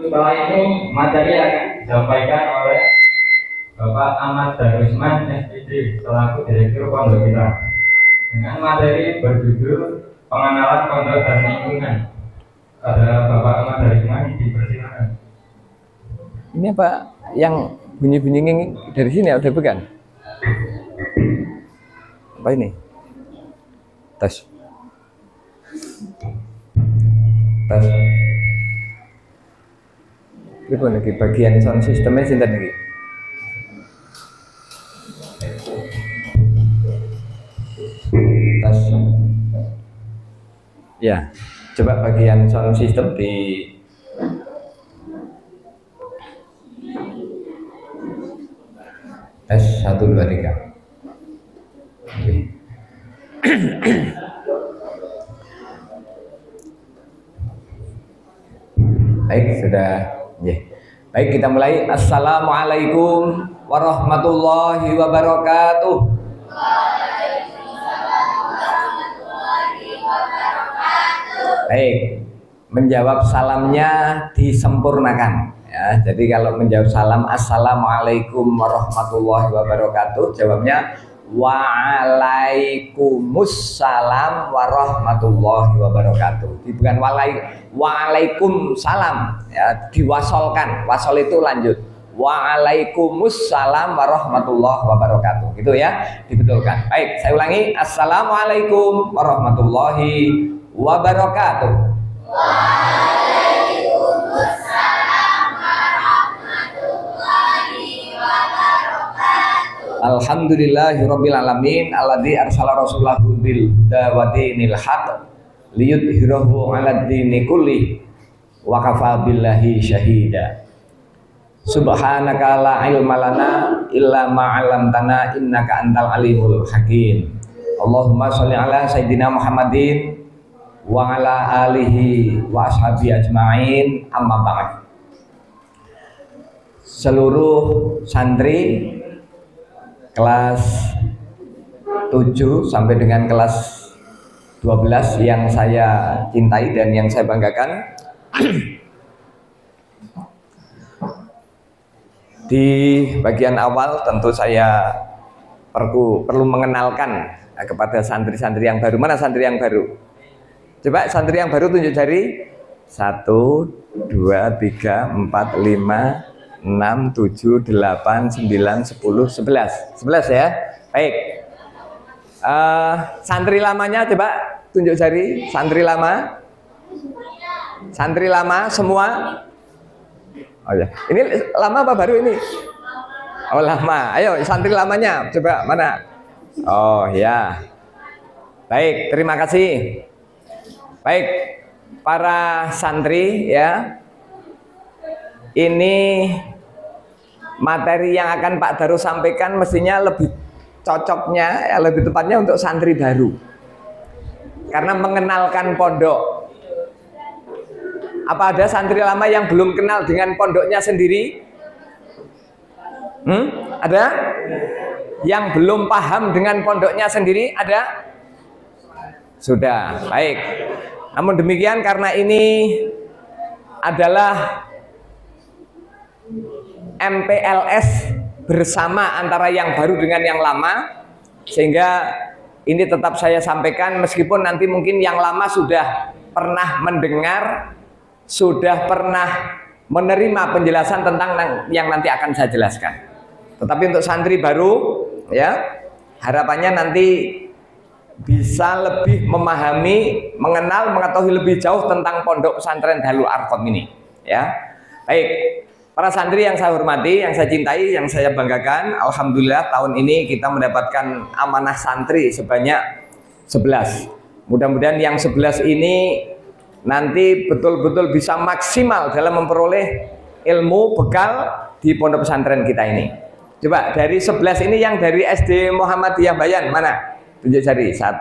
Setelah itu materi akan disampaikan oleh Bapak Ahmad Darusman SPD selaku Direktur Pondok kita dengan materi berjudul Pengenalan Pondok dan Lingkungan. Ada Bapak Ahmad Darusman, dipersilakan. Ini apa yang bunyi-bunyi dari sini ada bukan? Apa ini? Tes. Tes. Ini lagi bagian sound systemnya sinten iki? Tes. Ya, coba bagian sound system di tes 1 2 3. Oke. Baik, sudah. Yeah. Baik, kita mulai. Assalamualaikum warahmatullahi wabarakatuh. Baik, menjawab salamnya disempurnakan. Ya, jadi kalau menjawab salam assalamualaikum warahmatullahi wabarakatuh, jawabnya waalaikumsalam warahmatullahi wabarakatuh. Bukan waalaikumsalam, ya, diwasolkan. Wasol itu lanjut. Waalaikumsalam warahmatullahi wabarakatuh. Gitu ya, dibetulkan. Baik, saya ulangi. Assalamualaikum warahmatullahi wabarakatuh. Alhamdulillahirabbil alamin alladzi arsala rasulahu bil huda wa dinil haq liyudhhirahu 'alad dini kulli wa kafa billahi syahida. Subhanaka la ilma lana illa ma 'allamtana innaka antal alimul hakim. Allahumma shalli ala sayidina Muhammadin wa ala alihi wa ashabi ajma'in, amma ba'd. Seluruh santri kelas 7 sampai dengan kelas 12 yang saya cintai dan yang saya banggakan, di bagian awal tentu saya perlu mengenalkan kepada santri-santri yang baru. Mana santri yang baru? Coba santri yang baru tunjuk jari. 1, 2, 3, 4, 5, 6, 7, 8, 9, 10, 11. 11 ya. Baik. Santri lamanya coba tunjuk jari. Santri lama. Santri lama semua. Oh ya. Ini lama apa baru ini? Oh lama. Ayo santri lamanya coba mana? Oh ya. Baik, terima kasih. Baik, para santri ya. Ini materi yang akan Pak Daru sampaikan mestinya lebih cocoknya, ya, lebih tepatnya untuk santri baru. Karena mengenalkan pondok. Apa ada santri lama yang belum kenal dengan pondoknya sendiri? Ada? Yang belum paham dengan pondoknya sendiri? Ada? Sudah, baik. Namun demikian karena ini adalah MPLS bersama antara yang baru dengan yang lama, sehingga ini tetap saya sampaikan meskipun nanti mungkin yang lama sudah pernah mendengar, sudah pernah menerima penjelasan tentang yang nanti akan saya jelaskan. Tetapi untuk santri baru ya, harapannya nanti bisa lebih memahami, mengenal, mengetahui lebih jauh tentang Pondok Pesantren Darul Arqam ini ya. Baik. Para santri yang saya hormati, yang saya cintai, yang saya banggakan, alhamdulillah tahun ini kita mendapatkan amanah santri sebanyak 11. Mudah-mudahan yang 11 ini nanti betul-betul bisa maksimal dalam memperoleh ilmu bekal di pondok pesantren kita ini. Coba dari 11 ini yang dari SD Muhammadiyah Bayan mana? Tunjuk jari. 1,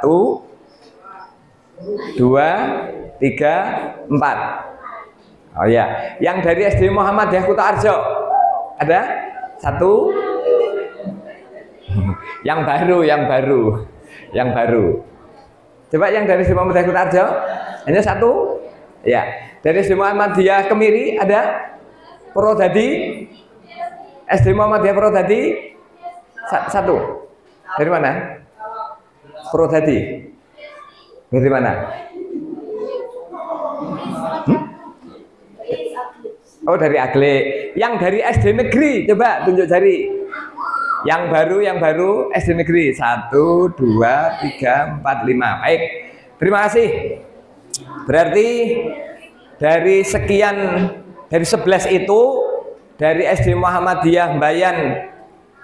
2, 3, 4. Oh ya, yang dari SD Muhammadiyah Kutoarjo ada? 1. Yang baru. Coba yang dari SD Muhammadiyah Kutoarjo hanya 1. Ya, dari SD Muhammadiyah Kemiri ada? Purwodadi? SD Muhammadiyah Purwodadi? Satu. Dari mana? Purwodadi. Dari mana? Oh, dari Agle. Yang dari SD negeri, coba tunjuk jari. Yang baru SD negeri. 1, 2, 3, 4, 5. Baik. Terima kasih. Berarti dari sekian, dari 11 itu, dari SD Muhammadiyah Mbayan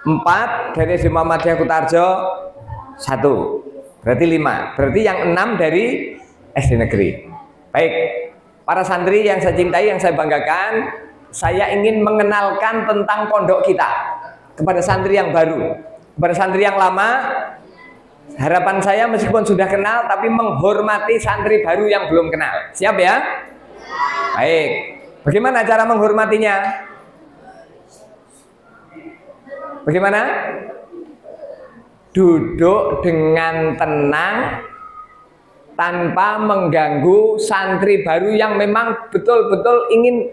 4, dari SD Muhammadiyah Kutarjo 1. Berarti 5. Berarti yang 6 dari SD negeri. Baik. Para santri yang saya cintai, yang saya banggakan, saya ingin mengenalkan tentang pondok kita kepada santri yang baru. Kepada santri yang lama, harapan saya meskipun sudah kenal, tapi menghormati santri baru yang belum kenal. Siap ya? Baik. Bagaimana cara menghormatinya? Bagaimana? Duduk dengan tenang, tanpa mengganggu santri baru yang memang betul-betul ingin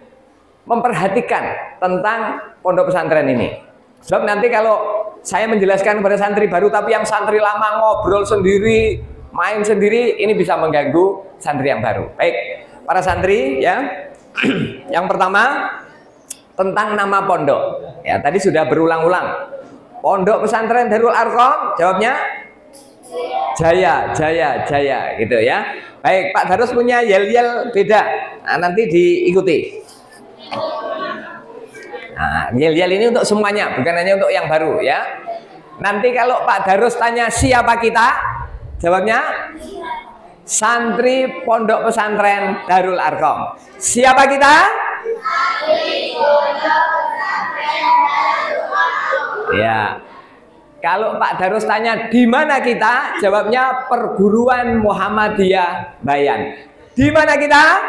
memperhatikan tentang pondok pesantren ini. Sebab nanti kalau saya menjelaskan kepada santri baru tapi yang santri lama ngobrol sendiri, main sendiri, ini bisa mengganggu santri yang baru. Baik, para santri ya. Yang pertama tentang nama pondok. Ya, tadi sudah berulang-ulang. Pondok Pesantren Darul Arqam, jawabnya Jaya, Jaya, Jaya, gitu ya. Baik, Pak Darus punya yel-yel beda. Nah, nanti diikuti. Nah, yel-yel ini untuk semuanya, bukan hanya untuk yang baru ya. Nanti kalau Pak Darus tanya siapa kita, jawabnya santri Pondok Pesantren Darul Arqam. Siapa kita? Santri Pondok Pesantren Darul Arqam. Ya. Kalau Pak Darus tanya di mana kita, jawabnya Perguruan Muhammadiyah Bayan. Di mana kita?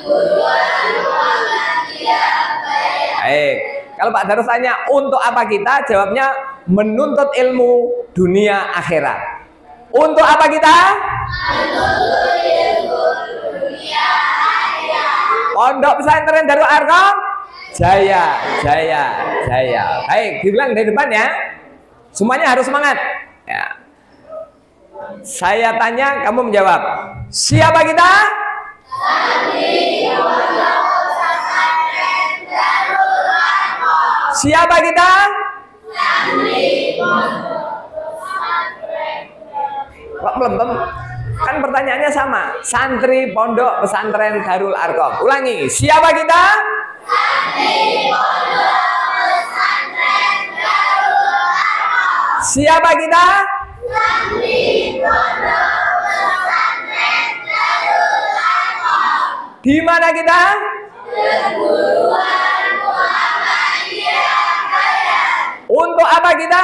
Perguruan Muhammadiyah Bayan. Baik. Kalau Pak Darus tanya untuk apa kita, jawabnya menuntut ilmu dunia akhirat. Untuk apa kita? Menuntut ilmu dunia akhirat. Pondok Pesantren Darul Arqam, Jaya, Jaya, Jaya. Baik, diulang dari depan ya. Semuanya harus semangat ya. Saya tanya, kamu menjawab. Siapa kita? Santri Pondok Pesantren Darul Arqam. Siapa kita? Santri Pondok Pesantren. Kok belum? Kan pertanyaannya sama. Santri Pondok Pesantren Darul Arqam. Ulangi. Siapa kita? Santri Pondok Pesantren Darul Arqam. Siapa kita? Santri Pondok Pesantren Darul Arqam. Di mana kita? Perguruan Muhammadiyah Bayan. Untuk apa kita?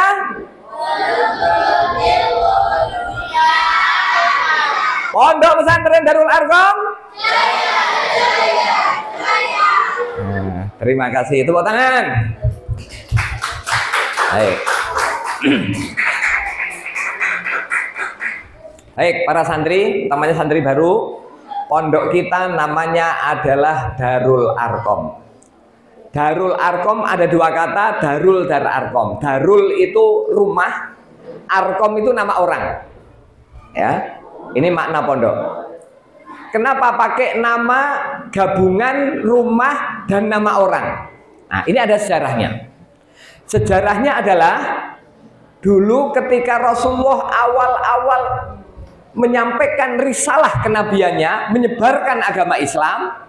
Menuntut ilmu dunia akhirat. Pondok Pesantren Darul Arqam. Jaya, Jaya, Jaya. Nah, terima kasih. Tepuk tangan. Baik. Baik, para santri, utamanya santri baru, pondok kita namanya adalah Darul Arqam. Darul Arqam ada dua kata, Darul dan Arqam. Darul itu rumah, Arqam itu nama orang. Ya, ini makna pondok. Kenapa pakai nama gabungan rumah dan nama orang? Nah, ini ada sejarahnya. Sejarahnya adalah dulu ketika Rasulullah awal-awal menyampaikan risalah kenabiannya, menyebarkan agama Islam,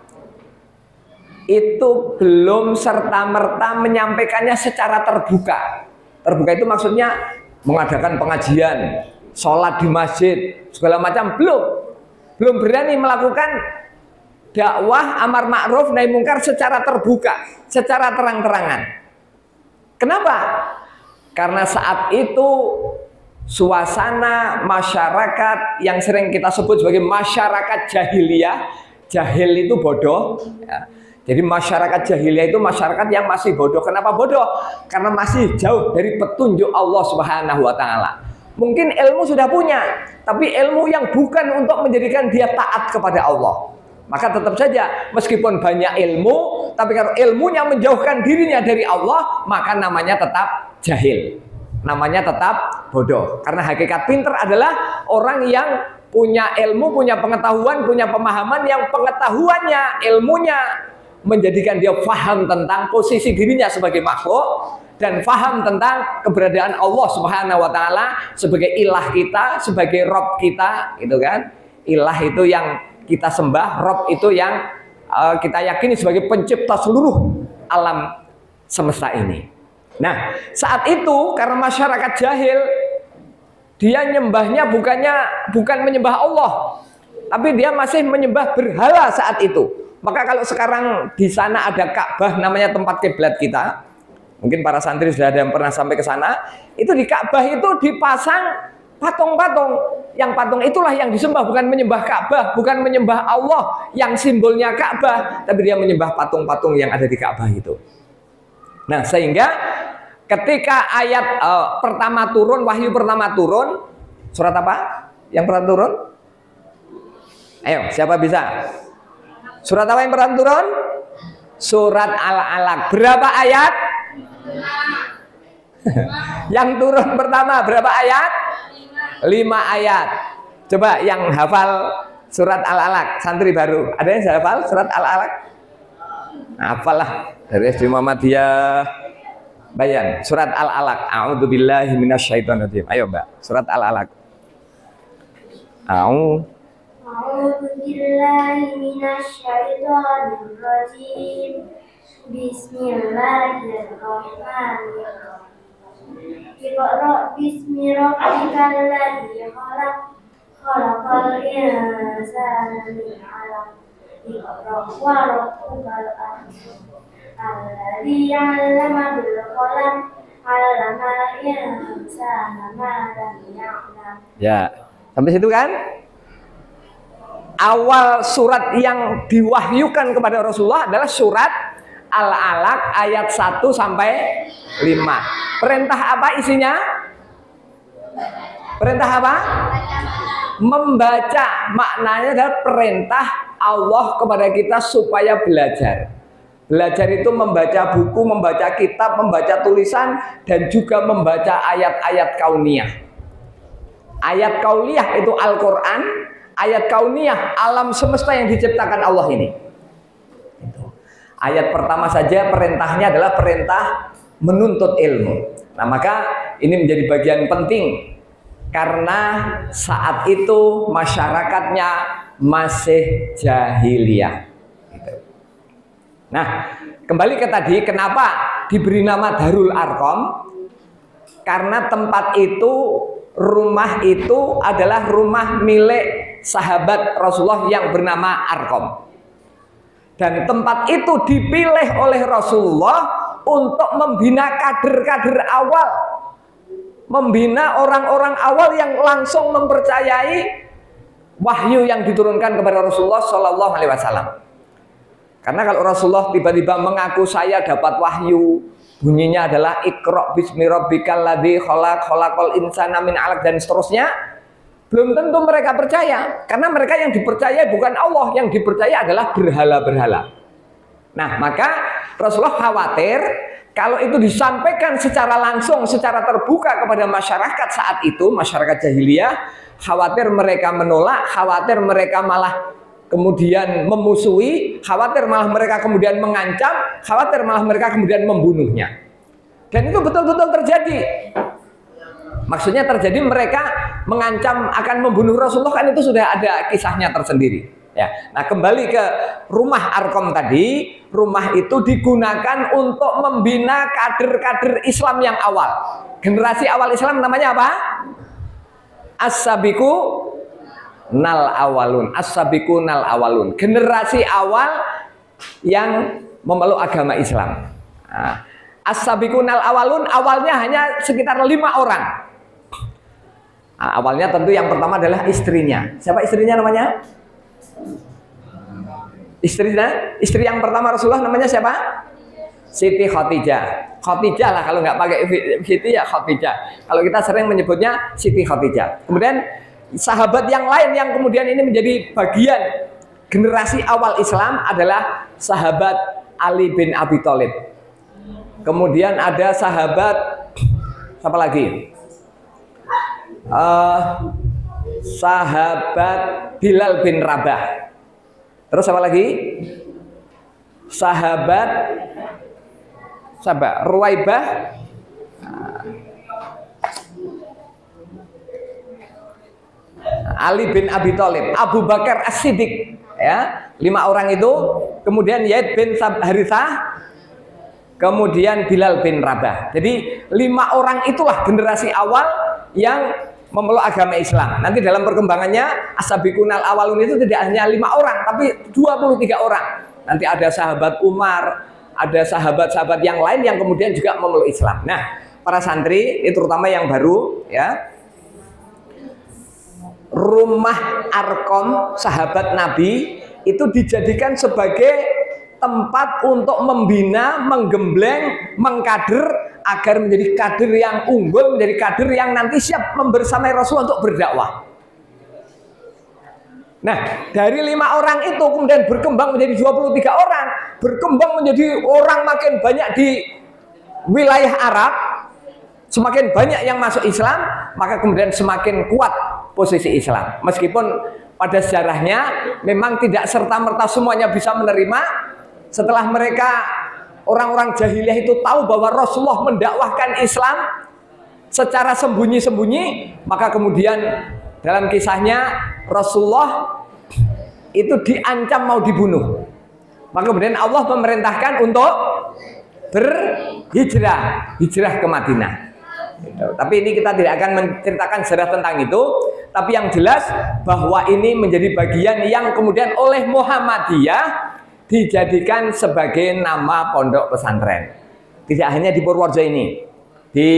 itu belum serta-merta menyampaikannya secara terbuka. Terbuka itu maksudnya mengadakan pengajian, sholat di masjid, segala macam, belum berani melakukan dakwah amar ma'ruf nahi mungkar secara terbuka, secara terang-terangan. Kenapa? Karena saat itu suasana masyarakat yang sering kita sebut sebagai masyarakat jahiliyah, jahil itu bodoh ya. Jadi masyarakat jahiliyah itu masyarakat yang masih bodoh. Kenapa bodoh? Karena masih jauh dari petunjuk Allah Subhanahu wa Ta'ala. Mungkin ilmu sudah punya, tapi ilmu yang bukan untuk menjadikan dia taat kepada Allah, Maka tetap saja meskipun banyak ilmu, tapi kalau ilmunya menjauhkan dirinya dari Allah, maka namanya tetap jahil. Namanya tetap bodoh. Karena hakikat pinter adalah orang yang punya ilmu, punya pengetahuan, punya pemahaman yang pengetahuannya, ilmunya menjadikan dia paham tentang posisi dirinya sebagai makhluk dan paham tentang keberadaan Allah Subhanahu wa taala sebagai ilah kita, sebagai Rob kita, gitu kan. Ilah itu yang kita sembah, Rob itu yang kita yakini sebagai pencipta seluruh alam semesta ini. Nah, saat itu karena masyarakat jahil, dia nyembahnya bukan menyembah Allah, tapi dia masih menyembah berhala saat itu. Maka kalau sekarang di sana ada Ka'bah, namanya tempat kiblat kita, mungkin para santri sudah ada yang pernah sampai ke sana, itu di Ka'bah itu dipasang patung-patung. Yang patung itulah yang disembah, bukan menyembah Ka'bah, bukan menyembah Allah yang simbolnya Ka'bah, tapi dia menyembah patung-patung yang ada di Ka'bah itu. Nah, sehingga ketika ayat pertama turun, wahyu pertama turun, surat apa? Yang pertama turun? Ayo, siapa bisa? Surat apa yang pertama turun? Surat Al-Alaq. Berapa ayat? Yang turun pertama berapa ayat? 5 ayat. Coba yang hafal surat Al-Alaq, santri baru. Ada yang hafal surat Al-Alaq? Hafalah dari SD Muhammadiyah Bayan. Surat Al-Alaq. A'udzubillahi minasyaitonirrajim. Ayo, Mbak. Surat Al-Alaq. A'udzubillahi minasyaitonirrajim. Bismillahirrahmanirrahim. Iqra bismi rabbikal ladzi khalaq, khalaqal insana min 'alaq. Iqra wa rabbukal akram, alladzi 'allama bil qalam, 'allamal insana ma lam ya'lam. Ya, sampai situ kan? Awal surat yang diwahyukan kepada Rasulullah adalah surat Al-Alaq ayat 1 sampai 5. Perintah apa isinya? Perintah apa? Membaca. Maknanya adalah perintah Allah kepada kita supaya belajar. Belajar itu membaca buku, membaca kitab, membaca tulisan, dan juga membaca ayat-ayat kauniyah. Ayat kauniyah itu Al-Quran, ayat kauniyah alam semesta yang diciptakan Allah ini. Ayat pertama saja perintahnya adalah perintah menuntut ilmu. Nah, maka ini menjadi bagian penting karena saat itu masyarakatnya masih jahiliyah. Nah, kembali ke tadi, kenapa diberi nama Darul Arqam? Karena tempat itu, rumah itu adalah rumah milik sahabat Rasulullah yang bernama Arqam. Dan tempat itu dipilih oleh Rasulullah untuk membina kader-kader awal, membina orang-orang awal yang langsung mempercayai wahyu yang diturunkan kepada Rasulullah Shallallahu Alaihi Wasallam. Karena kalau Rasulullah tiba-tiba mengaku saya dapat wahyu, bunyinya adalah Iqra bismi rabbikal ladzi khalaq, khalaqal insana min 'alaq dan seterusnya, belum tentu mereka percaya, karena mereka yang dipercaya bukan Allah, yang dipercaya adalah berhala-berhala. Nah, maka Rasulullah khawatir kalau itu disampaikan secara langsung, secara terbuka kepada masyarakat saat itu, masyarakat jahiliyah, khawatir mereka menolak, khawatir mereka malah kemudian memusuhi, khawatir malah mereka kemudian mengancam, khawatir malah mereka kemudian membunuhnya. Dan itu betul-betul terjadi. Maksudnya terjadi mereka mengancam akan membunuh Rasulullah, kan itu sudah ada kisahnya tersendiri. Ya, nah kembali ke rumah Arqam tadi, rumah itu digunakan untuk membina kader-kader Islam yang awal. Generasi awal Islam namanya apa? As-sabiqu nal awalun. As-sabiqu nal awalun. Generasi awal yang memeluk agama Islam. Nah, as-sabiqu nal awalun awalnya hanya sekitar 5 orang. Nah, awalnya tentu yang pertama adalah istrinya. Siapa istrinya namanya? Istri yang pertama Rasulullah namanya siapa? Siti Khadijah. Khadijah lah, kalau nggak pakai Siti ya Khadijah. Kalau kita sering menyebutnya Siti Khadijah. Kemudian sahabat yang lain yang kemudian ini menjadi bagian generasi awal Islam adalah sahabat Ali bin Abi Thalib. Kemudian ada sahabat siapa lagi? Sahabat Bilal bin Rabah. Terus apa lagi? Sahabat Ruwaibah, Ali bin Abi Thalib, Abu Bakar As-Siddiq, ya, 5 orang itu. Kemudian Zaid bin Harithah, kemudian Bilal bin Rabah. Jadi 5 orang itulah generasi awal yang memeluk agama Islam. Nanti dalam perkembangannya as-sabiqunal awalun itu tidak hanya 5 orang, tapi 23 orang. Nanti ada sahabat Umar, ada sahabat-sahabat yang lain yang kemudian juga memeluk Islam. Nah, para santri, ini terutama yang baru, ya, rumah Arkom sahabat Nabi itu dijadikan sebagai tempat untuk membina, menggembleng, mengkader agar menjadi kader yang unggul, menjadi kader yang nanti siap membersamai Rasul untuk berdakwah. Nah, dari 5 orang itu kemudian berkembang menjadi 23 orang, berkembang menjadi orang makin banyak di wilayah Arab, semakin banyak yang masuk Islam, maka kemudian semakin kuat posisi Islam. Meskipun pada sejarahnya memang tidak serta-merta semuanya bisa menerima. Setelah mereka orang-orang jahiliyah itu tahu bahwa Rasulullah mendakwahkan Islam secara sembunyi-sembunyi, maka kemudian dalam kisahnya Rasulullah itu diancam mau dibunuh. Maka kemudian Allah memerintahkan untuk berhijrah, hijrah ke Madinah. Tapi ini kita tidak akan menceritakan sejarah tentang itu. Tapi yang jelas bahwa ini menjadi bagian yang kemudian oleh Muhammadiyah dijadikan sebagai nama pondok pesantren. Tidak hanya di Purworejo ini, di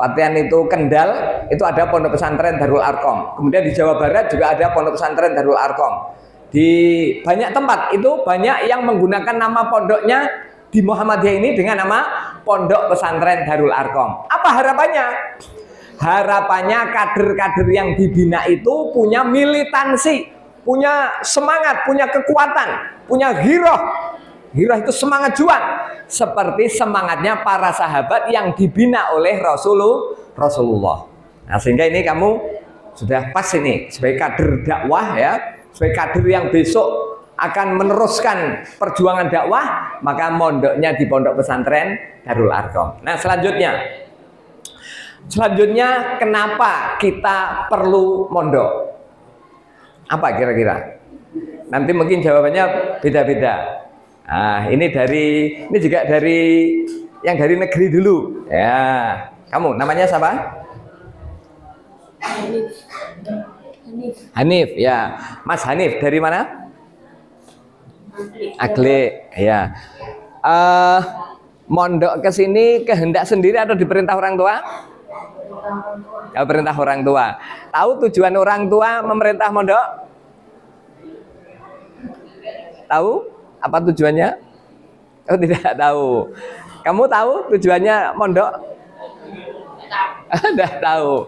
Patean itu Kendal itu ada pondok pesantren Darul Arkom. Kemudian di Jawa Barat juga ada pondok pesantren Darul Arkom. Di banyak tempat itu banyak yang menggunakan nama pondoknya di Muhammadiyah ini dengan nama Pondok Pesantren Darul Arkom. Apa harapannya? Harapannya kader-kader yang dibina itu punya militansi, punya semangat, punya kekuatan, punya giroh. Giroh itu semangat juang, seperti semangatnya para sahabat yang dibina oleh Rasulullah. Nah, sehingga ini kamu sudah pas ini sebagai kader dakwah, ya, sebagai kader yang besok akan meneruskan perjuangan dakwah, maka mondoknya di Pondok Pesantren Darul Arkom. Nah, selanjutnya juga kita perlu mondok? Apa kira-kira? Nanti mungkin jawabannya beda-beda. Nah, ini juga dari yang dari negeri dulu. Ya, kamu namanya siapa? Hanif, ya. Mas Hanif dari mana? Agle, ya. Mondok ke sini kehendak sendiri atau diperintah orang tua? Ya, perintah orang tua. Tahu tujuan orang tua memerintah mondok? Tahu apa tujuannya? Oh, tidak tahu. Kamu tahu tujuannya mondok? Tidak tahu.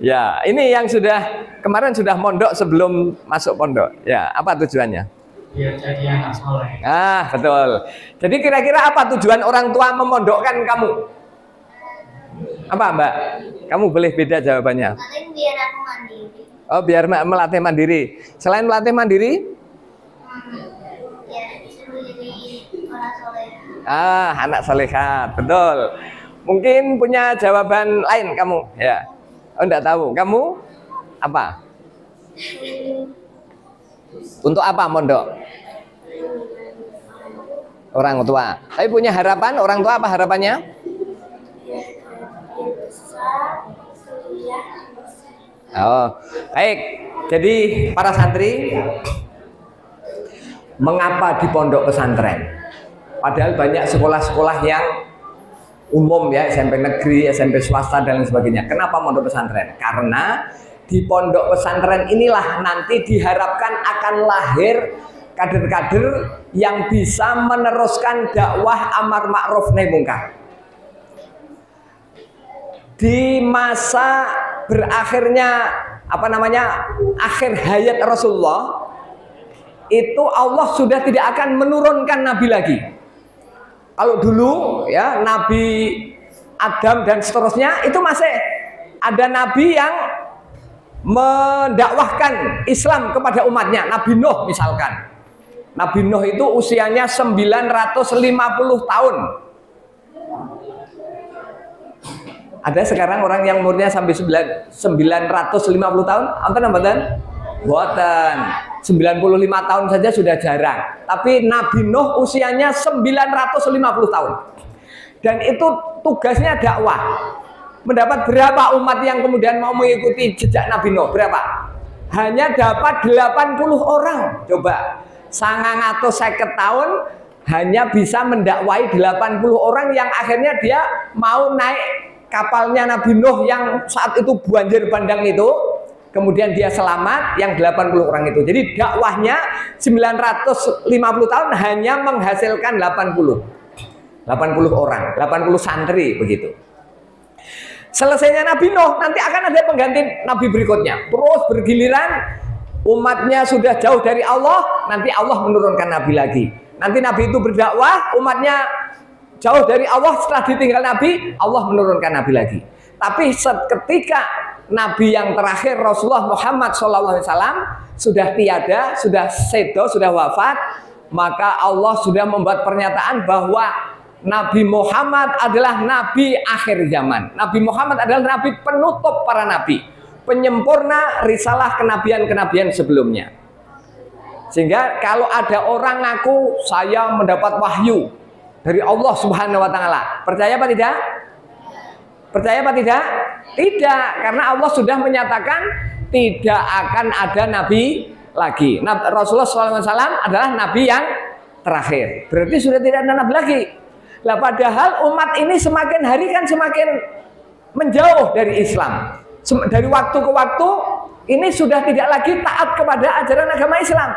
Ya, ini yang kemarin sudah mondok sebelum masuk pondok. Ya, apa tujuannya? Biar jadi anak soleh. Ah, betul. Jadi kira-kira apa tujuan orang tua memondokkan kamu? Apa, Mbak? Kamu boleh beda jawabannya. Biar aku mandiri. Oh, biar melatih mandiri. Selain melatih mandiri? Ya, disuruh jadi orang soleh. Ah, anak solehat, betul. Mungkin punya jawaban lain kamu, ya? Oh, enggak tahu. Kamu apa? Untuk apa mondok? Orang tua. Tapi punya harapan, orang tua apa harapannya? Oh, baik. Jadi para santri, mengapa di pondok pesantren? Padahal banyak sekolah-sekolah yang umum, ya, SMP negeri, SMP swasta dan lain sebagainya. Kenapa pondok pesantren? Karena di pondok pesantren inilah nanti diharapkan akan lahir kader-kader yang bisa meneruskan dakwah amar ma'ruf nahi mungkar. Di masa berakhirnya apa namanya akhir hayat Rasulullah, itu Allah sudah tidak akan menurunkan nabi lagi. Kalau dulu ya Nabi Adam dan seterusnya itu masih ada nabi yang mendakwahkan Islam kepada umatnya. Nabi Nuh misalkan. Nabi Nuh itu usianya 950 tahun. Ada sekarang orang yang umurnya sampai 950 tahun, anten-anten? Buatan. 95 tahun saja sudah jarang. Tapi Nabi Nuh usianya 950 tahun. Dan itu tugasnya dakwah. Mendapat berapa umat yang kemudian mau mengikuti jejak Nabi Nuh? Berapa? Hanya dapat 80 orang. Coba, 950 tahun hanya bisa mendakwai 80 orang yang akhirnya dia mau naik kapalnya Nabi Nuh yang saat itu banjir bandang itu. Kemudian dia selamat yang 80 orang itu. Jadi dakwahnya 950 tahun hanya menghasilkan 80 orang, 80 santri begitu. Selesainya Nabi Nuh, nanti akan ada pengganti Nabi berikutnya. Terus bergiliran, umatnya sudah jauh dari Allah, nanti Allah menurunkan Nabi lagi. Nanti Nabi itu berdakwah, umatnya jauh dari Allah, setelah ditinggal Nabi, Allah menurunkan Nabi lagi. Tapi ketika Nabi yang terakhir Rasulullah Muhammad SAW sudah tiada, sudah sedo, sudah wafat, maka Allah sudah membuat pernyataan bahwa Nabi Muhammad adalah Nabi akhir zaman. Nabi Muhammad adalah Nabi penutup para Nabi, penyempurna risalah kenabian-kenabian sebelumnya. Sehingga kalau ada orang ngaku saya mendapat wahyu dari Allah Subhanahu Wa Taala, percaya apa tidak? Percaya apa tidak? Tidak, karena Allah sudah menyatakan tidak akan ada Nabi lagi. Rasulullah SAW adalah Nabi yang terakhir. Berarti sudah tidak ada Nabi lagi. Lah padahal umat ini semakin hari kan semakin menjauh dari Islam. Dari waktu ke waktu ini sudah tidak lagi taat kepada ajaran agama Islam.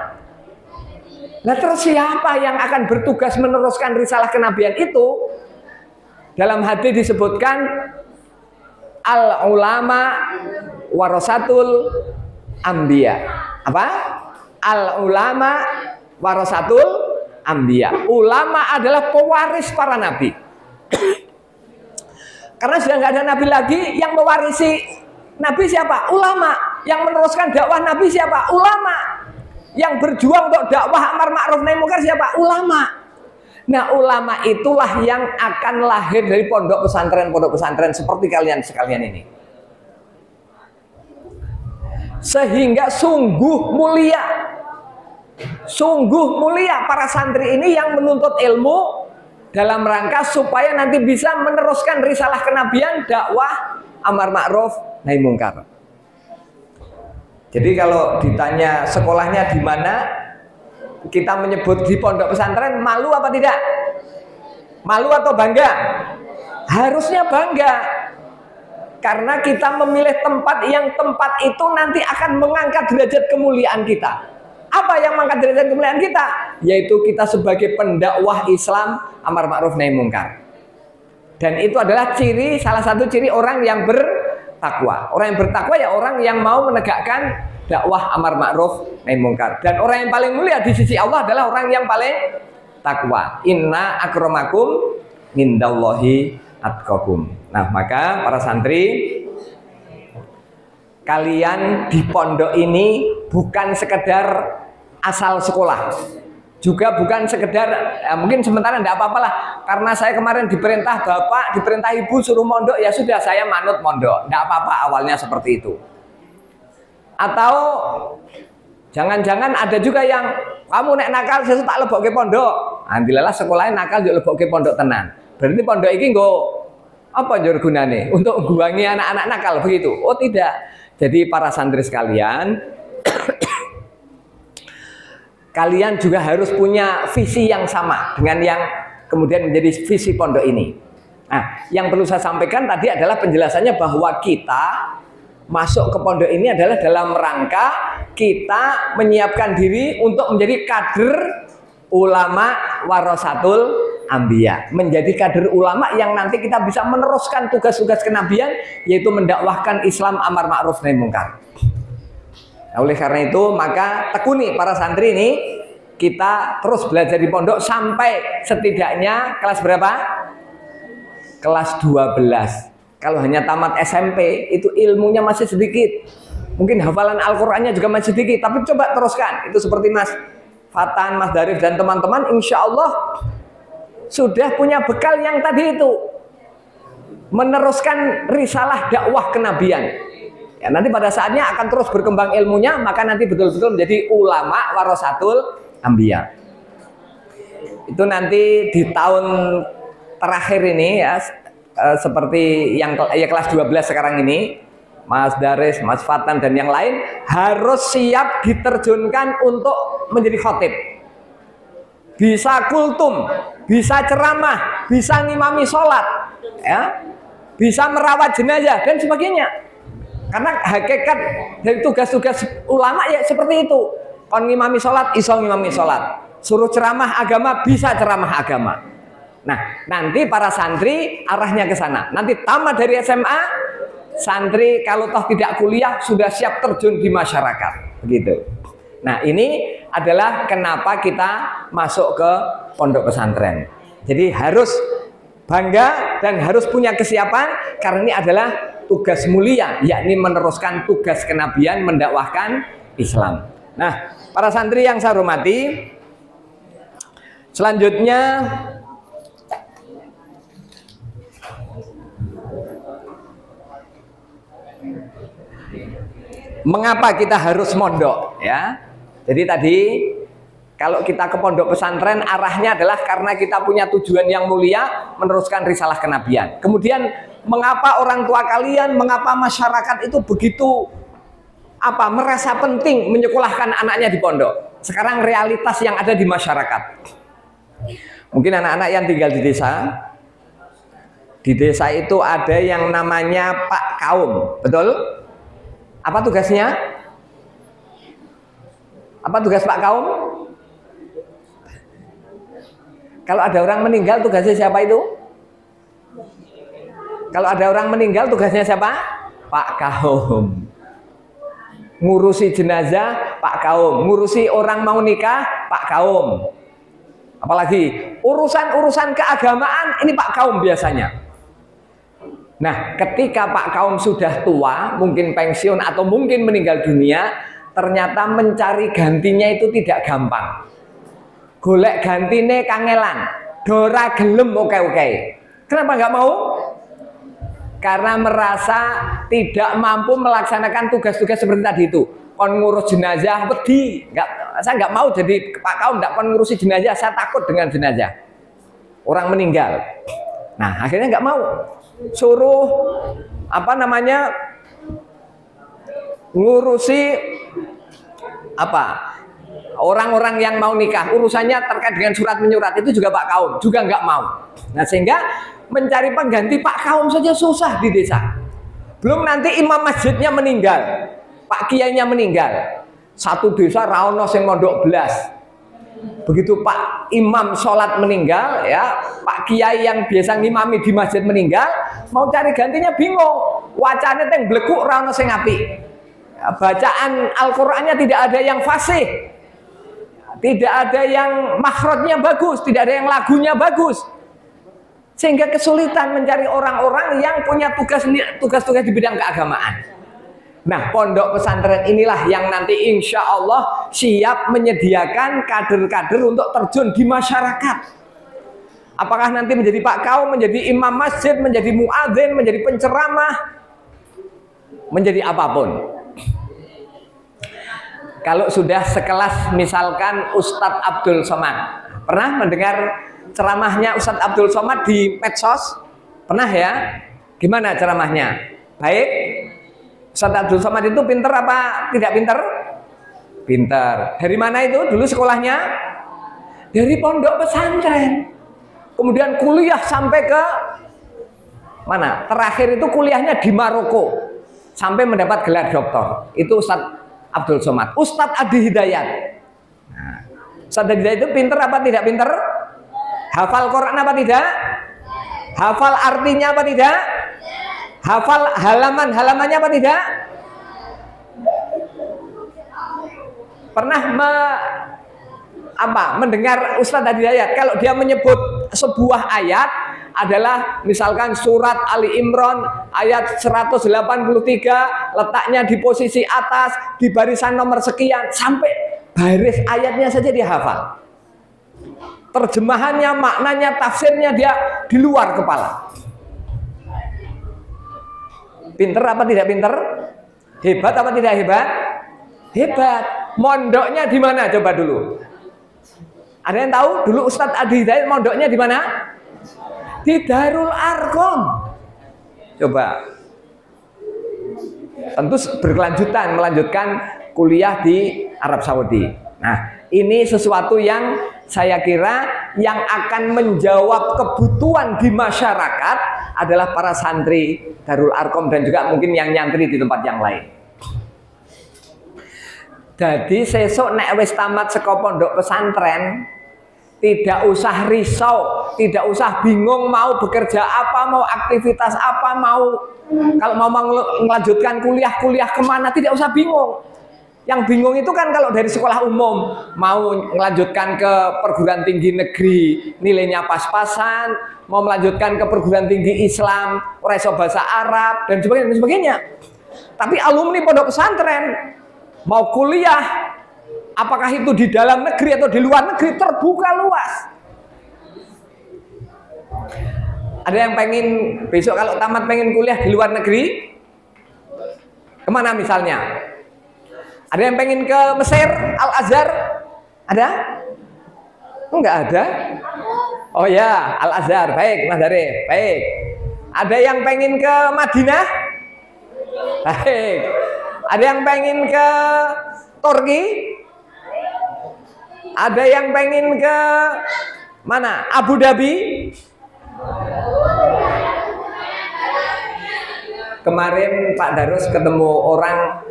Nah terus siapa yang akan bertugas meneruskan risalah kenabian itu? Dalam hadis disebutkan al ulama warasatul anbiya. Apa? Al ulama warasatul anbiya. Ulama adalah pewaris para nabi. Karena sudah nggak ada nabi lagi, yang mewarisi nabi siapa? Ulama. Yang meneruskan dakwah nabi siapa? Ulama. Yang berjuang untuk dakwah amar ma'ruf nahi munkar siapa? Ulama. Nah, ulama itulah yang akan lahir dari pondok pesantren seperti kalian sekalian ini. Sehingga sungguh mulia para santri ini yang menuntut ilmu dalam rangka supaya nanti bisa meneruskan risalah kenabian, dakwah amar ma'ruf nahi munkar. Jadi kalau ditanya sekolahnya di mana, kita menyebut di pondok pesantren, malu apa tidak? Malu atau bangga? Harusnya bangga. Karena kita memilih tempat yang tempat itu nanti akan mengangkat derajat kemuliaan kita. Apa yang mengangkat derajat kemuliaan kita? Yaitu kita sebagai pendakwah Islam amar ma'ruf nahi munkar. Dan itu adalah salah satu ciri orang yang bertakwa. Orang yang bertakwa ya orang yang mau menegakkan dakwah amar ma'ruf nahi munkar. Dan orang yang paling mulia di sisi Allah adalah orang yang paling takwa. Inna akramakum mindallahi atqakum. Nah, maka para santri, kalian di pondok ini bukan sekedar asal sekolah, juga bukan sekedar mungkin sementara tidak apa-apalah, karena saya kemarin diperintah bapak, diperintah ibu suruh mondok, ya sudah saya manut mondok, tidak apa-apa awalnya seperti itu. Atau jangan-jangan ada juga yang kamu nek nakal sesuk tak lebokke pondok, alhamdulillah sekolahnya nakal yo lebokke pondok tenan, berarti pondok iki nggo apa njur gunane? Untuk guangi anak-anak nakal begitu? Oh tidak. Jadi para santri sekalian, kalian juga harus punya visi yang sama dengan yang kemudian menjadi visi pondok ini. Nah, yang perlu saya sampaikan tadi adalah penjelasannya bahwa kita masuk ke pondok ini adalah dalam rangka kita menyiapkan diri untuk menjadi kader ulama warasatul anbiya, menjadi kader ulama yang nanti kita bisa meneruskan tugas-tugas kenabian, yaitu mendakwahkan Islam amar ma'ruf nahi munkar. Nah, oleh karena itu maka tekuni para santri ini, kita terus belajar di pondok sampai setidaknya kelas berapa? Kelas 12. Kalau hanya tamat SMP itu ilmunya masih sedikit. Mungkin hafalan Al-Qur'annya juga masih sedikit, tapi coba teruskan. Itu seperti Mas Fatan, Mas Darif dan teman-teman, insya Allah sudah punya bekal yang tadi itu, meneruskan risalah dakwah kenabian. Ya, nanti pada saatnya akan terus berkembang ilmunya, maka nanti betul-betul menjadi ulama warasatul anbiya. Itu nanti di tahun terakhir ini ya, seperti yang ya kelas 12 sekarang ini, Mas Daris, Mas Fatan dan yang lain harus siap diterjunkan untuk menjadi khotib. Bisa kultum, bisa ceramah, bisa ngimami sholat, ya, bisa merawat jenazah dan sebagainya. Karena hakikat dari tugas-tugas ulama ya seperti itu. Kon ngimami sholat, iso ngimami sholat. Suruh ceramah agama, bisa ceramah agama. Nah, nanti para santri arahnya ke sana. Nanti tamat dari SMA, santri kalau toh tidak kuliah sudah siap terjun di masyarakat. Begitu. Nah, ini adalah kenapa kita masuk ke pondok pesantren. Jadi harus bangga dan harus punya kesiapan karena ini adalah tugas mulia, yakni meneruskan tugas kenabian mendakwahkan Islam. Nah, para santri yang saya hormati, selanjutnya mengapa kita harus mondok ya? Jadi tadi kalau kita ke pondok pesantren arahnya adalah karena kita punya tujuan yang mulia meneruskan risalah kenabian. Kemudian mengapa orang tua kalian, mengapa masyarakat itu begitu merasa penting menyekolahkan anaknya di pondok? Sekarang realitas yang ada di masyarakat. Mungkin anak-anak yang tinggal di desa. Di desa itu ada yang namanya Pak Kaum, betul? Apa tugasnya? Apa tugas Pak Kaum? Kalau ada orang meninggal tugasnya siapa itu? Kalau ada orang meninggal tugasnya siapa? Pak Kaum. Ngurusi jenazah Pak Kaum, ngurusi orang mau nikah Pak Kaum. Apalagi urusan-urusan keagamaan ini Pak Kaum biasanya. Nah, ketika Pak Kaum sudah tua, mungkin pensiun atau mungkin meninggal dunia, ternyata mencari gantinya itu tidak gampang. Golek gantine kangelan, dora gelem oke-oke. Kenapa nggak mau? Karena merasa tidak mampu melaksanakan tugas-tugas seperti tadi itu. Kon ngurus jenazah, wedi. Saya nggak mau jadi Pak Kaum, nggak kon ngurusi jenazah, saya takut dengan jenazah. Orang meninggal. Nah, akhirnya nggak mau. Suruh ngurusi orang-orang yang mau nikah, urusannya terkait dengan surat menyurat itu juga Pak Kaum juga nggak mau. Nah, sehingga mencari pengganti Pak Kaum saja susah di desa. Belum nanti imam masjidnya meninggal, Pak Kiainya meninggal. Satu desa raono sing mondok belas. Begitu Pak Imam sholat meninggal, ya Pak Kiai yang biasa ngimami di masjid meninggal, mau cari gantinya bingung. Wacane teng blekuk ra ono sing apik. Bacaan Al-Qur'annya tidak ada yang fasih. Tidak ada yang makhrajnya bagus, tidak ada yang lagunya bagus. Sehingga kesulitan mencari orang-orang yang punya tugas-tugas di bidang keagamaan. Nah, pondok pesantren inilah yang nanti insya Allah siap menyediakan kader-kader untuk terjun di masyarakat. Apakah nanti menjadi Pak Kaum, menjadi imam masjid, menjadi muadzin, menjadi penceramah, menjadi apapun. Kalau sudah sekelas misalkan Ustadz Abdul Somad, pernah mendengar ceramahnya Ustadz Abdul Somad di medsos? Pernah ya? Gimana ceramahnya? Baik? Ustadz Abdul Somad itu pinter apa tidak pinter? Pinter. Dari mana itu dulu sekolahnya? Dari pondok pesantren. Kemudian kuliah sampai ke mana? Terakhir itu kuliahnya di Maroko. Sampai mendapat gelar doktor. Itu Ustadz Abdul Somad. Ustadz Adi Hidayat. Nah, Ustadz Adi Hidayat itu pinter apa tidak pinter? Hafal Quran apa tidak? Hafal artinya apa tidak? Hafal halamannya apa tidak? pernah mendengar Ustadz Hidayat kalau dia menyebut sebuah ayat adalah misalkan surat Ali Imran ayat 183, letaknya di posisi atas di barisan nomor sekian, sampai baris ayatnya saja dia hafal. Terjemahannya, maknanya, tafsirnya dia di luar kepala. Pinter apa tidak pinter? Hebat apa tidak hebat? Hebat. Mondoknya di mana coba dulu? Ada yang tahu? Dulu Ustadz Adi Hidayat mondoknya di mana? Di Darul Arkom. Coba. Tentu berkelanjutan, melanjutkan kuliah di Arab Saudi. Nah, ini sesuatu yang saya kira yang akan menjawab kebutuhan di masyarakat adalah para santri Darul Arkom dan juga mungkin yang nyantri di tempat yang lain. Jadi sesuk nek wis tamat saka pondok pesantren, tidak usah risau, tidak usah bingung mau bekerja apa, mau aktivitas apa, kalau mau melanjutkan kuliah kemana, tidak usah bingung. Yang bingung itu kan kalau dari sekolah umum mau melanjutkan ke perguruan tinggi negeri nilainya pas-pasan, mau melanjutkan ke perguruan tinggi Islam, reso bahasa Arab dan sebagainya. Tapi alumni pondok pesantren mau kuliah, apakah itu di dalam negeri atau di luar negeri, terbuka luas. Ada yang pengen besok kalau tamat pengen kuliah di luar negeri, kemana misalnya? Ada yang pengen ke Mesir, Al-Azhar? Ada? Enggak ada? Oh ya, Al-Azhar, baik Mas Darif, baik. Ada yang pengen ke Madinah? Baik. Ada yang pengen ke Turki? Ada yang pengen ke mana? Abu Dhabi? Kemarin Pak Darus ketemu orang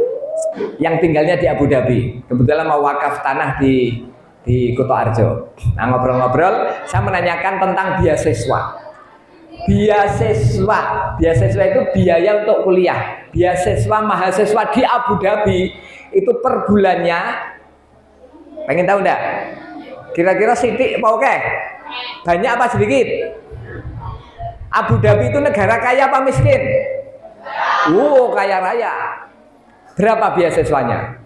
yang tinggalnya di Abu Dhabi. Kebetulan mau wakaf tanah di Kutoarjo. Nah, ngobrol-ngobrol, saya menanyakan tentang beasiswa. Beasiswa itu biaya untuk kuliah. Beasiswa mahasiswa di Abu Dhabi itu per bulannya, pengen tahu enggak? Kira-kira sidik apa oke? Banyak apa sedikit? Abu Dhabi itu negara kaya apa miskin? Kaya raya. Berapa beasiswanya?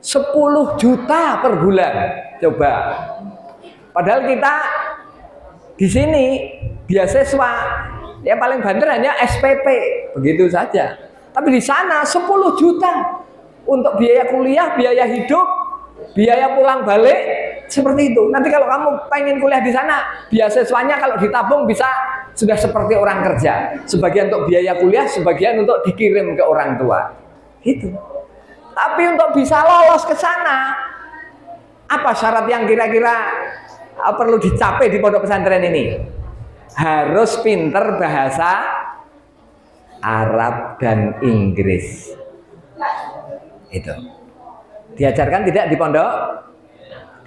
10 juta per bulan. Coba. Padahal kita di sini beasiswa ya paling banter hanya SPP, begitu saja. Tapi di sana 10 juta untuk biaya kuliah, biaya hidup, biaya pulang balik, seperti itu. Nanti kalau kamu pengen kuliah di sana, beasiswanya kalau ditabung bisa sudah seperti orang kerja. Sebagian untuk biaya kuliah, sebagian untuk dikirim ke orang tua. Gitu. Tapi untuk bisa lolos ke sana, apa syarat yang kira-kira perlu dicapai di pondok pesantren ini? Harus pinter bahasa Arab dan Inggris. Itu. Diajarkan tidak di pondok?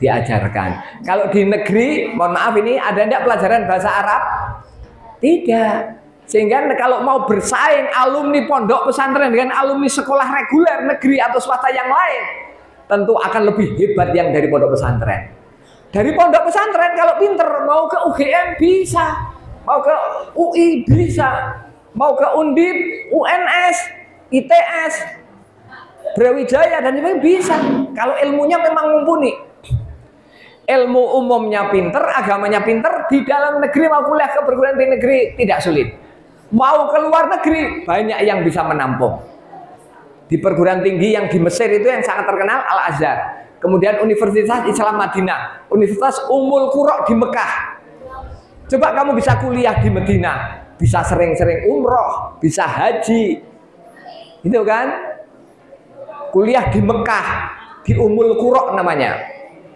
Diajarkan. Kalau di negeri, mohon maaf ini ada enggak pelajaran bahasa Arab? Tidak. Sehingga kalau mau bersaing alumni pondok pesantren dengan alumni sekolah reguler negeri atau swasta yang lain, tentu akan lebih hebat yang dari pondok pesantren. Dari pondok pesantren kalau pinter mau ke UGM bisa, mau ke UI bisa, mau ke Undip, UNS, ITS, Brawijaya dan sebagainya bisa. Kalau ilmunya memang mumpuni, ilmu umumnya pinter, agamanya pinter, di dalam negeri mau kuliah ke perguruan tinggi negeri tidak sulit. Mau ke luar negeri banyak yang bisa menampung. Di perguruan tinggi yang di Mesir itu yang sangat terkenal Al-Azhar. Kemudian Universitas Islam Madinah, Universitas Ummul Qura di Mekah. Coba kamu bisa kuliah di Madinah, bisa sering-sering umroh, bisa haji. Itu kan? Kuliah di Mekah, di Ummul Qura namanya.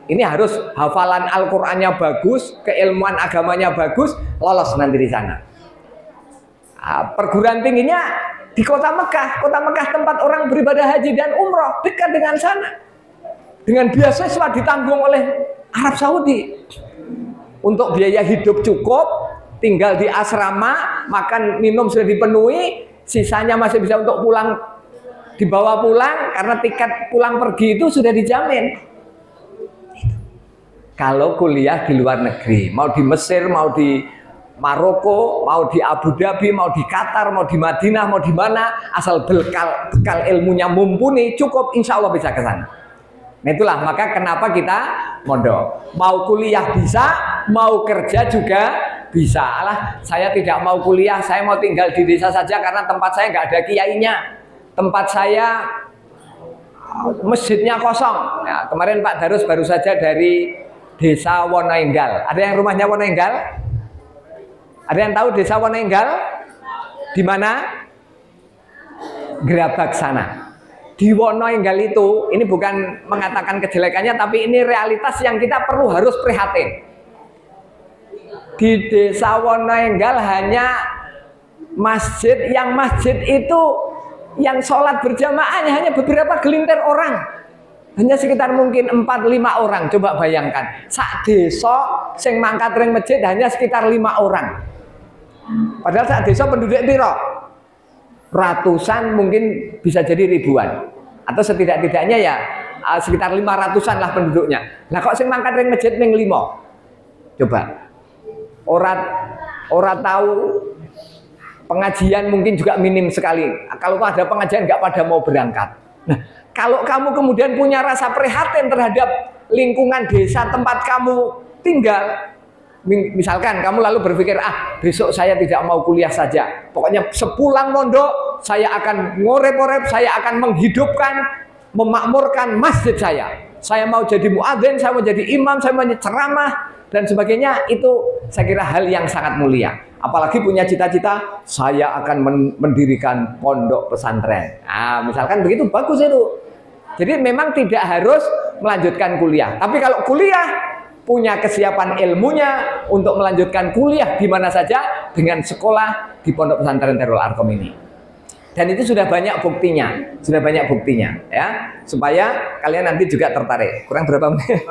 Ini harus hafalan Al-Qur'annya bagus, keilmuan agamanya bagus, lolos nanti di sana. Perguruan tingginya di kota Mekah. Kota Mekah tempat orang beribadah haji dan umroh, dekat dengan sana. Dengan beasiswa ditanggung oleh Arab Saudi. Untuk biaya hidup cukup, tinggal di asrama, makan minum sudah dipenuhi, sisanya masih bisa untuk pulang, dibawa pulang karena tiket pulang pergi itu sudah dijamin. kalau kuliah di luar negeri, mau di Mesir, mau di Maroko, mau di Abu Dhabi, mau di Qatar, mau di Madinah, mau di mana, asal bekal ilmunya mumpuni, cukup, insya Allah bisa ke sana. Nah itulah maka kenapa kita mondok. Mau kuliah bisa, mau kerja juga bisa. Alah, saya tidak mau kuliah, saya mau tinggal di desa saja karena tempat saya nggak ada kiainya, tempat saya masjidnya kosong. Ya, kemarin Pak Darus baru saja dari desa Wonoenggal. Ada yang rumahnya Wonoenggal? Ada yang tahu desa Wonoenggal? Di mana? Gerabak sana. Di Wonoenggal itu, ini bukan mengatakan kejelekannya, tapi ini realitas yang kita perlu harus prihatin. Di desa Wonoenggal hanya masjid, yang masjid itu yang sholat berjamaahnya hanya beberapa gelintir orang. Hanya sekitar mungkin 4-5 orang, coba bayangkan. Sak desa sing mangkat ring masjid hanya sekitar 5 orang. Padahal sak desa penduduk piro? Ratusan, mungkin bisa jadi ribuan. Atau setidak-tidaknya ya sekitar 500-an lah penduduknya. Nah kok sing mangkat ring masjid ning 5? Coba. Ora tahu pengajian mungkin juga minim sekali. Kalau ada pengajian nggak pada mau berangkat. Nah, kalau kamu kemudian punya rasa prihatin terhadap lingkungan desa tempat kamu tinggal, misalkan kamu lalu berpikir, besok saya tidak mau kuliah saja, pokoknya sepulang mondok saya akan ngorep-ngorep, saya akan menghidupkan, memakmurkan masjid saya mau jadi muadzin, saya mau jadi imam, saya mau ceramah dan sebagainya. Itu saya kira hal yang sangat mulia. Apalagi punya cita-cita, saya akan mendirikan pondok pesantren. Nah, misalkan begitu, bagus itu. Jadi memang tidak harus melanjutkan kuliah. Tapi kalau kuliah, punya kesiapan ilmunya untuk melanjutkan kuliah di mana saja dengan sekolah di pondok pesantren Darul Arkom ini. Dan itu sudah banyak buktinya, ya, supaya kalian nanti juga tertarik. Kurang berapa menit?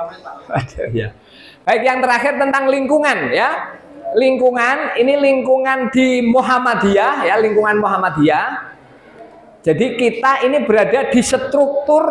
Ya. Baik, yang terakhir tentang lingkungan, ya. Lingkungan ini lingkungan di Muhammadiyah, ya, lingkungan Muhammadiyah. Jadi kita ini berada di struktur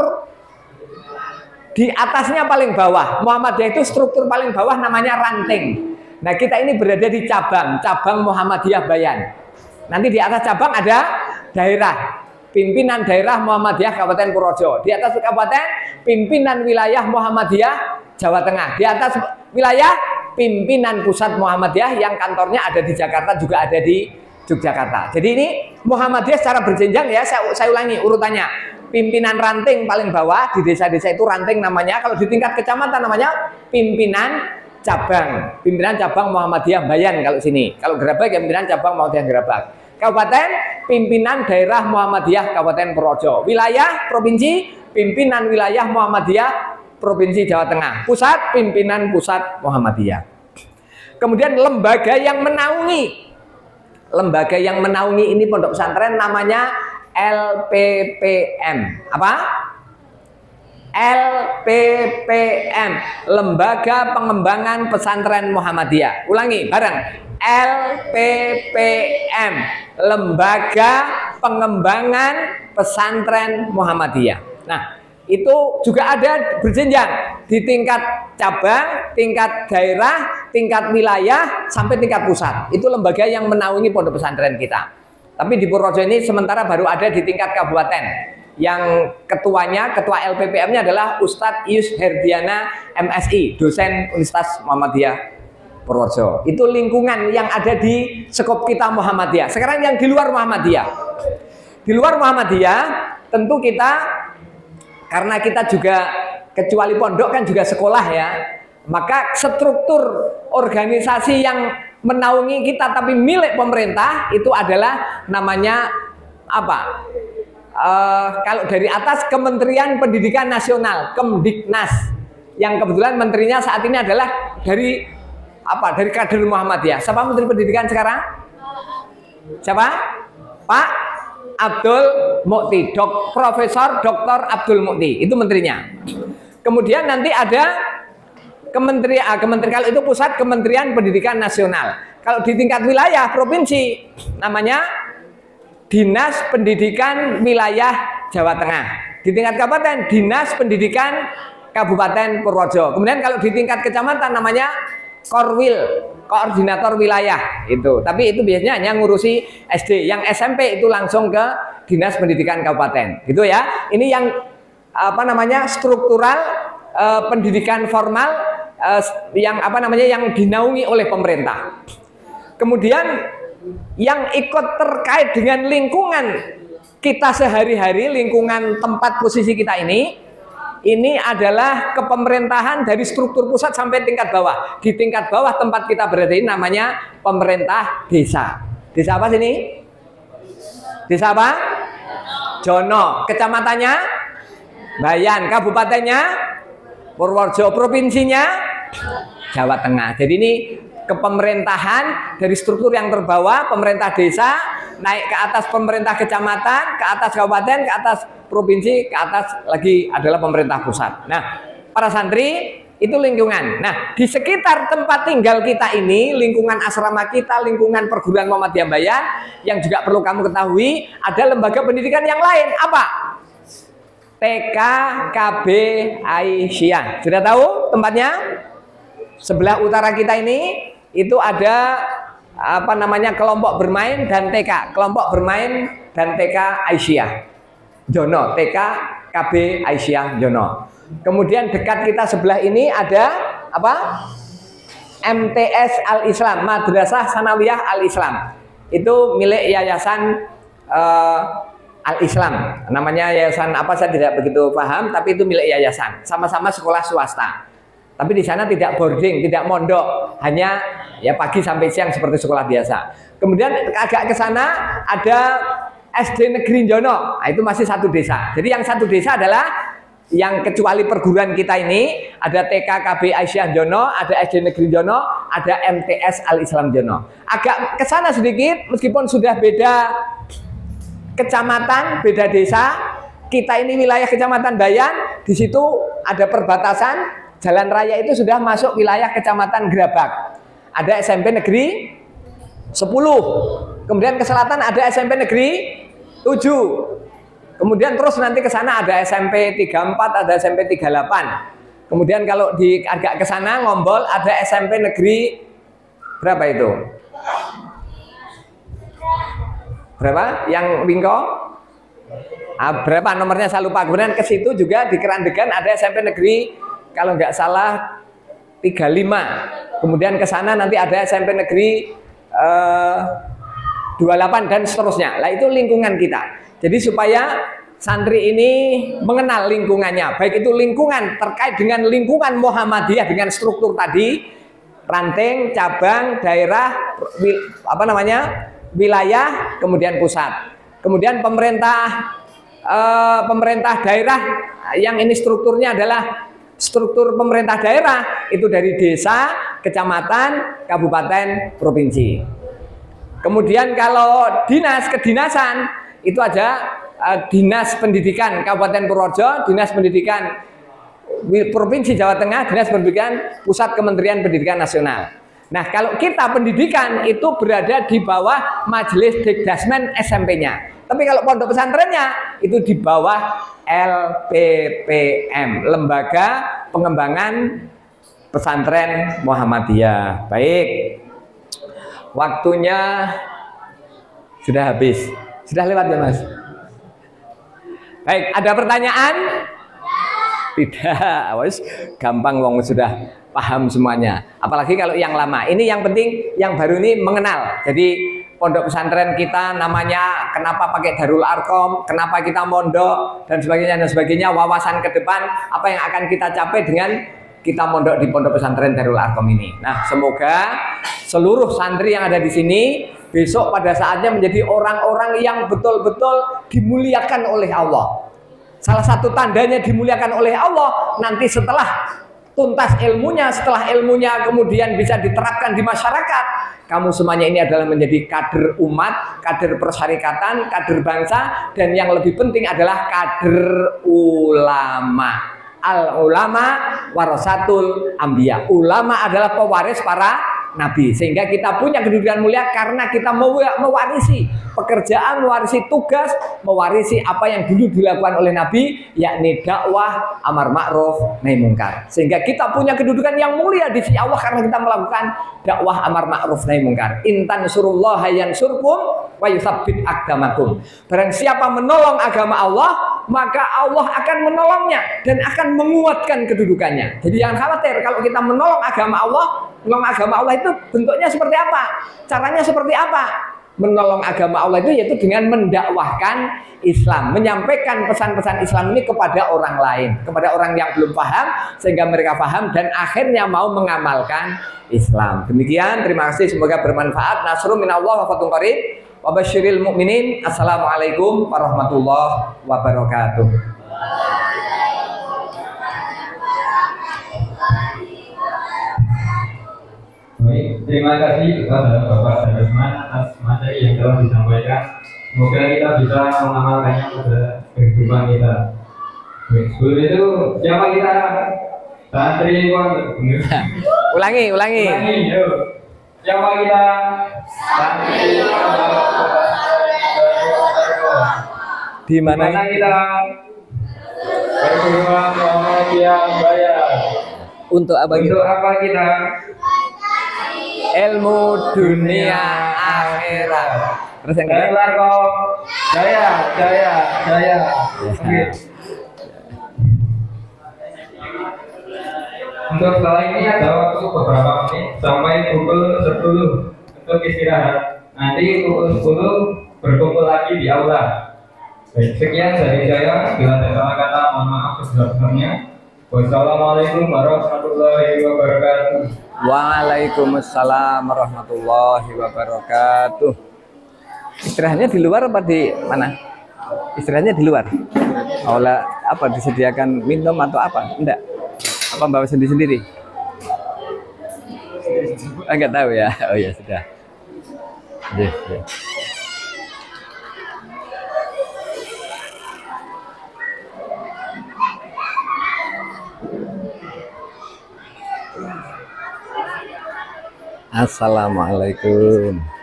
di atasnya paling bawah. Muhammadiyah itu struktur paling bawah namanya ranting. Nah kita ini berada di cabang Muhammadiyah Bayan. Nanti di atas cabang ada daerah, pimpinan daerah Muhammadiyah Kabupaten Purworejo. Di atas kabupaten pimpinan wilayah Muhammadiyah Jawa Tengah. Di atas wilayah pimpinan pusat Muhammadiyah yang kantornya ada di Jakarta, juga ada di Yogyakarta. Jadi ini Muhammadiyah secara berjenjang, ya, saya ulangi urutannya. Pimpinan ranting paling bawah di desa-desa itu ranting namanya. Kalau di tingkat kecamatan namanya pimpinan cabang. Pimpinan cabang Muhammadiyah Bayan kalau sini. Kalau Gerabak ya pimpinan cabang Muhammadiyah Gerabak. Kabupaten pimpinan daerah Muhammadiyah Kabupaten Purworejo. Wilayah provinsi pimpinan wilayah Muhammadiyah Provinsi Jawa Tengah. Pusat pimpinan pusat Muhammadiyah. Kemudian lembaga yang menaungi ini pondok pesantren namanya LPPM. Apa? LPPM, Lembaga Pengembangan Pesantren Muhammadiyah. Ulangi bareng. LPPM, Lembaga Pengembangan Pesantren Muhammadiyah. Nah, itu juga ada berjenjang di tingkat cabang, tingkat daerah, tingkat wilayah, sampai tingkat pusat. Itu lembaga yang menaungi pondok pesantren kita. Tapi di Purworejo ini sementara baru ada di tingkat kabupaten. Yang ketua LPPM-nya adalah Ustadz Yus Herdiana MSI, dosen Universitas Muhammadiyah Purworejo. Itu lingkungan yang ada di skop kita Muhammadiyah. Sekarang yang di luar Muhammadiyah. Di luar Muhammadiyah tentu kita, karena kita juga kecuali pondok kan juga sekolah, ya, maka struktur organisasi yang menaungi kita tapi milik pemerintah itu adalah namanya apa? Kalau dari atas Kementerian Pendidikan Nasional, Kemdiknas, yang kebetulan menterinya saat ini adalah dari apa? Dari kader Muhammadiyah. Siapa Menteri Pendidikan sekarang? Siapa? Pak Abdul Mukti, Profesor Dr. Abdul Mukti, itu menterinya. Kemudian nanti ada kementerian, kalau itu pusat Kementerian Pendidikan Nasional. Kalau di tingkat wilayah provinsi namanya Dinas Pendidikan Wilayah Jawa Tengah. Di tingkat kabupaten Dinas Pendidikan Kabupaten Purworejo. Kemudian kalau di tingkat kecamatan namanya Korwil, koordinator wilayah itu. Tapi itu biasanya hanya ngurusi SD. Yang SMP itu langsung ke Dinas Pendidikan Kabupaten. Gitu ya. Ini yang apa namanya struktural pendidikan formal yang apa namanya yang dinaungi oleh pemerintah. Kemudian yang ikut terkait dengan lingkungan kita sehari-hari, lingkungan tempat posisi kita ini adalah kepemerintahan dari struktur pusat sampai tingkat bawah. Di tingkat bawah tempat kita berada ini namanya pemerintah desa. Desa apa sini? Desa apa? Jono. Kecamatannya Bayan. Kabupatennya Purworejo. Provinsinya Jawa Tengah. Jadi ini kepemerintahan dari struktur yang terbawah, pemerintah desa, naik ke atas pemerintah kecamatan, ke atas kabupaten, ke atas provinsi, ke atas lagi adalah pemerintah pusat. Nah, para santri itu lingkungan. Nah, di sekitar tempat tinggal kita ini, lingkungan asrama kita, lingkungan perguruan Muhammadiyah Bayan, yang juga perlu kamu ketahui, ada lembaga pendidikan yang lain. Apa? TK KB Aisyah. Sudah tahu tempatnya? Sebelah utara kita ini itu ada apa namanya kelompok bermain dan TK, kelompok bermain dan TK Aisyah Jono, TK KB Aisyah Jono. Kemudian dekat kita sebelah ini ada apa? MTS Al Islam, Madrasah Sanawiyah Al Islam. Itu milik Yayasan Al Islam. Namanya yayasan apa saya tidak begitu paham, tapi itu milik yayasan. Sama-sama sekolah swasta. Tapi di sana tidak boarding, tidak mondok, hanya ya pagi sampai siang seperti sekolah biasa. Kemudian agak ke sana ada SD Negeri Jono, nah, itu masih satu desa. Jadi yang satu desa adalah yang kecuali perguruan kita ini ada TK KB Aisyah Jono, ada SD Negeri Jono, ada MTS Al Islam Jono. Agak ke sana sedikit, meskipun sudah beda kecamatan, beda desa. Kita ini wilayah Kecamatan Bayan, di situ ada perbatasan. Jalan raya itu sudah masuk wilayah Kecamatan Gerabak. Ada SMP Negeri 10. Kemudian ke selatan ada SMP Negeri 7. Kemudian terus nanti ke sana ada SMP 34, ada SMP 38. Kemudian kalau di agak ke sana Ngombol ada SMP Negeri berapa itu? Berapa? Yang Wingko? Berapa nomornya saya lupa. Kemudian ke situ juga di Kerandegan ada SMP Negeri kalau nggak salah 35. Kemudian ke sana nanti ada SMP Negeri 28 dan seterusnya. Lah itu lingkungan kita. Jadi supaya santri ini mengenal lingkungannya, baik itu lingkungan terkait dengan lingkungan Muhammadiyah dengan struktur tadi, ranting, cabang, daerah, apa namanya, wilayah, kemudian pusat. Kemudian pemerintah daerah yang ini strukturnya adalah struktur pemerintah daerah itu dari desa, kecamatan, kabupaten, provinsi. Kemudian kalau dinas kedinasan itu ada Dinas Pendidikan Kabupaten Purworejo, Dinas Pendidikan Provinsi Jawa Tengah, Dinas Pendidikan Pusat Kementerian Pendidikan Nasional. Nah, kalau kita pendidikan itu berada di bawah Majelis Dikdasmen SMP-nya. Tapi kalau pondok pesantrennya itu di bawah LPPM, Lembaga Pengembangan Pesantren Muhammadiyah. Baik, waktunya sudah habis. Sudah lewat ya Mas? Baik, ada pertanyaan? Tidak, wes gampang wong sudah paham semuanya. Apalagi kalau yang lama. Ini yang penting yang baru ini mengenal. Jadi pondok pesantren kita namanya kenapa pakai Darul Arkom, kenapa kita mondok dan sebagainya, wawasan ke depan apa yang akan kita capai dengan kita mondok di pondok pesantren Darul Arkom ini. Nah, semoga seluruh santri yang ada di sini besok pada saatnya menjadi orang-orang yang betul-betul dimuliakan oleh Allah. Salah satu tandanya dimuliakan oleh Allah nanti setelah tuntas ilmunya, setelah ilmunya kemudian bisa diterapkan di masyarakat, kamu semuanya ini adalah menjadi kader umat, kader persyarikatan, kader bangsa, dan yang lebih penting adalah kader ulama. Al ulama warasatul anbiya. Ulama adalah pewaris para Nabi. Sehingga kita punya kedudukan mulia karena kita mewarisi pekerjaan, mewarisi tugas, mewarisi apa yang dulu dilakukan oleh Nabi, yakni dakwah amar ma'ruf nahi mungkar. Sehingga kita punya kedudukan yang mulia di sisi Allah karena kita melakukan dakwah amar ma'ruf nahi mungkar. Intan surullaha yansurkum wa yutsabbit aqdamakum. Barang siapa menolong agama Allah, maka Allah akan menolongnya dan akan menguatkan kedudukannya. Jadi jangan khawatir kalau kita menolong agama Allah. Menolong agama Allah itu bentuknya seperti apa? Caranya seperti apa? Menolong agama Allah itu yaitu dengan mendakwahkan Islam, menyampaikan pesan-pesan Islam ini kepada orang lain, kepada orang yang belum paham sehingga mereka paham dan akhirnya mau mengamalkan Islam. Demikian, terima kasih, semoga bermanfaat. Nasrun minallah wa fathun qarib. Wa basyiril mu'minin. Assalamualaikum warahmatullahi wabarakatuh. Baik, terima kasih kepada Bapak Darusman atas materi yang telah disampaikan. Semoga kita bisa mengamalkannya pada kehidupan kita. Baik, sebelum itu siapa kita? Santri Ulangi. Ulangi, yuk. Siapa kita? Santri Di mana kita? Perguruan Muhammadiyah Bayar. Untuk apa gitu? Untuk apa kita? Ilmu dunia akhirat. Terus yang kedua, Jaya. Oke. Untuk setelah ini ada waktu beberapa menit sampai pukul 10 untuk istirahat. Nanti pukul 10 berkumpul lagi di aula. Baik, sekian dari saya. Bila ada salah kata, mohon maaf sebesar-besarnya. Wassalamualaikum warahmatullahi wabarakatuh. Waalaikumsalam warahmatullahi wabarakatuh. Istirahatnya di luar apa di mana? Istirahatnya di luar. Oleh apa disediakan minum atau apa? Enggak. Apa bawa sendiri-sendiri? Enggak tahu ya. Oh ya sudah. Yes. Assalamualaikum.